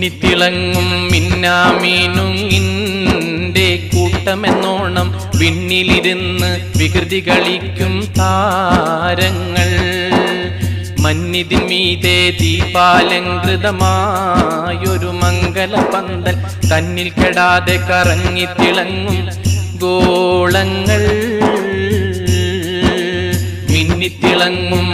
മിന്നിത്തിളങ്ങും മിന്നാമീനുങ്ങിൻ്റെ കൂട്ടമെന്നോണം വിണ്ണിലിരുന്ന് വികൃതി കളിക്കും താരങ്ങൾ. മന്നിതിൻ മീതെ ദീപാലങ്കൃതമായൊരു മംഗലപന്തൽ തന്നിൽ കെടാതെ കറങ്ങിത്തിളങ്ങും ഗോളങ്ങൾ. മിന്നിത്തിളങ്ങും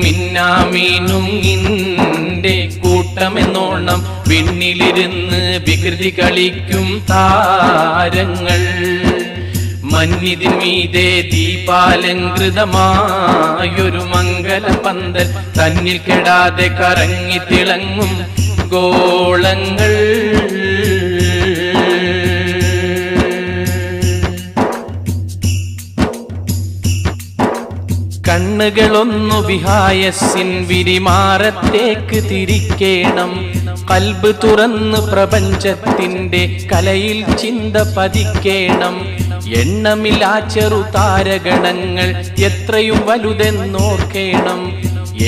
മിന്നാമീനുങ്ങിൻ്റെ കൂട്ടമെന്നോണം വിണ്ണിലിരുന്ന് വികൃതി കളിക്കും താരങ്ങൾ. മന്നിതിൻ മീതെ ദീപാലങ്കൃതമായൊരു മംഗലപന്തൽ തന്നിൽ കെടാതെ കറങ്ങിത്തിളങ്ങും ഗോളങ്ങൾ. കണ്ണുകളൊന്നു വിഹായസിൻ വിരിമാറത്തേക്ക് തിരിക്കേണം. കൽബ് തുറന്ന് പ്രപഞ്ചത്തിന്റെ കലയിൽ ചിന്ത പതിക്കേണം. എണ്ണമില്ലാ ചെറുതാരഗണങ്ങൾ എത്രയും വലുതെന്നോർക്കേണം.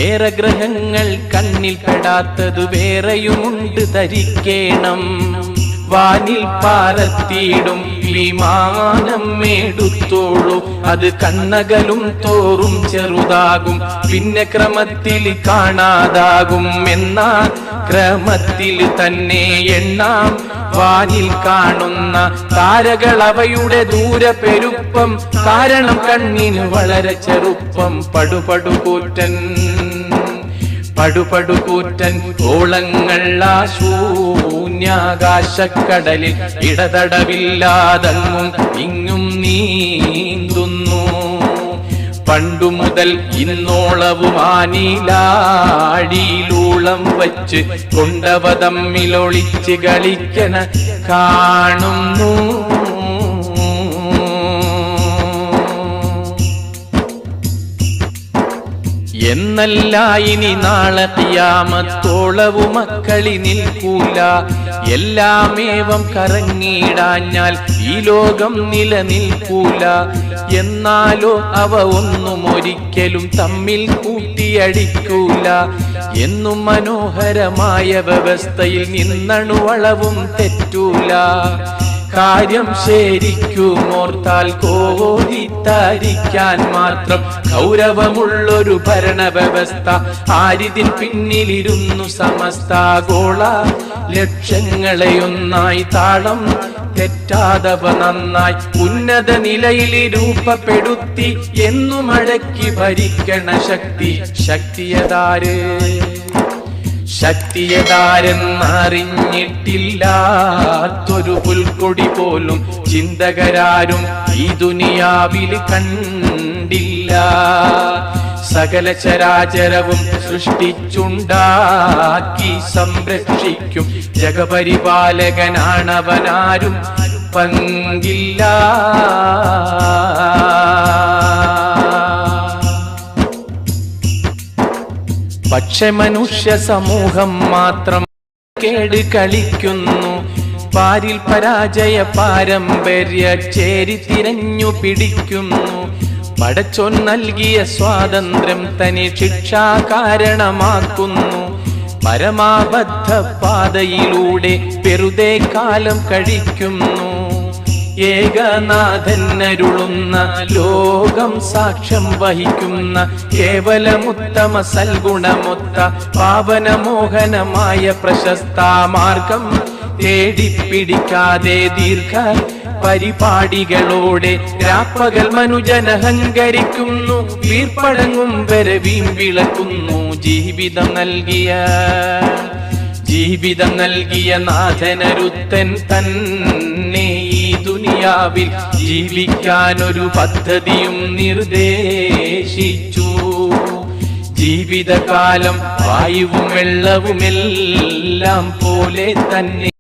ഏറെ ഗ്രഹങ്ങൾ കണ്ണിൽ പെടാത്തതു വേറെയുമുണ്ട് ധരിക്കേണം. വാനിൽ പാറത്തിയിടും വിമാനം എടുത്തോളൂ, അത് കണ്ണകലും തോറും ചെറുതാകും, പിന്നെ ക്രമത്തിൽ കാണാതാകും. എന്നാൽ ക്രമത്തിൽ തന്നെ എണ്ണാം വാനിൽ കാണുന്ന താരകൾ അവയുടെ ദൂരപ്പെരുപ്പം. കാരണം കണ്ണിന് വളരെ ചെറുപ്പം. പടുപടുകൂറ്റൻ ഓളങ്ങൾ ആ ശൂന്യാകാശക്കടലിൽ ഇടതടവില്ലാതങ്ങും ഇങ്ങും നീന്തുന്നു. പണ്ടു മുതൽ ഇന്നോളവും ആനീലാടിയിലൂളം വച്ച് കൊണ്ടവ തമ്മിലൊളിച്ച് കളിക്കണ കാണുന്നു. എന്നല്ല ഇനി നാളെ ഖിയാമത്തോളവും മക്കളി നിൽക്കൂല. എല്ലാമേവം കറങ്ങിയിടാഞ്ഞാൽ ഈ ലോകം നിലനിൽക്കൂല. എന്നാലോ അവ ഒന്നും ഒരിക്കലും തമ്മിൽ കൂട്ടിയടിക്കൂല. എന്നും മനോഹരമായ വ്യവസ്ഥയിൽ നിന്നണുവളവും തെറ്റൂല. കാര്യം ശരിക്കുമോർത്താൽ കോരിത്തരിക്കാൻ മാത്രം ഗൗരവമുള്ളൊരു ഭരണവ്യവസ്ഥ. ആരിതിൻ പിന്നിലിരുന്നു സമസ്താഗോള ലക്ഷ്യങ്ങളെയൊന്നായി താളം തെറ്റാതവ നന്നായി ഉന്നത നിലയിൽ രൂപപ്പെടുത്തി എന്നും അടക്കി ഭരിക്കണ ശക്തിയതാരെന്നറിഞ്ഞിട്ടില്ലാത്തൊരു പുൽക്കൊടി പോലും ചിന്തകരാരും ഈ ദുനിയാവിൽ കണ്ടില്ല. സകല ചരാചരവും സൃഷ്ടിച്ചുണ്ടാക്കി സംരക്ഷിക്കും ജഗപരിപാലകനാണവനാരും പങ്കില്ല. പക്ഷെ മനുഷ്യ സമൂഹം മാത്രം കേട് കളിക്കുന്നു. പാരിൽ പരാജയ പാരമ്പര്യ ചേരി തിരഞ്ഞു പിടിക്കുന്നു. പടച്ചോൻ നൽകിയ സ്വാതന്ത്ര്യം തനി ശിക്ഷാ കാരണമാക്കുന്നു. പരമാബദ്ധ പാതയിലൂടെ വെറുതെ കാലം കഴിക്കുന്നു. ഏകനാഥനരുളുന്ന ലോകം സാക്ഷ്യം വഹിക്കുന്ന കേവലമുത്തമ സൽഗുണമൊത്ത പാവനമോഹനമായ പ്രശസ്ത മാർഗം തേടിപ്പിടിക്കാതെ ദീർഘ പരിപാടികളോടെ രാപ്പകൽ മനുജനഹങ്കരിക്കുന്നു. വീർപ്പടങ്ങും വരെ വീമ്പിളക്കുന്നു. ജീവിതം നൽകിയ നാഥനരുത്തൻ തന്നെ ഈ ദുനിയാവിൽ ജീവിക്കാനൊരു പദ്ധതിയും നിർദ്ദേശിച്ചു. ജീവിതകാലം വായുവും വെള്ളവുമെല്ലാം പോലെ തന്നെ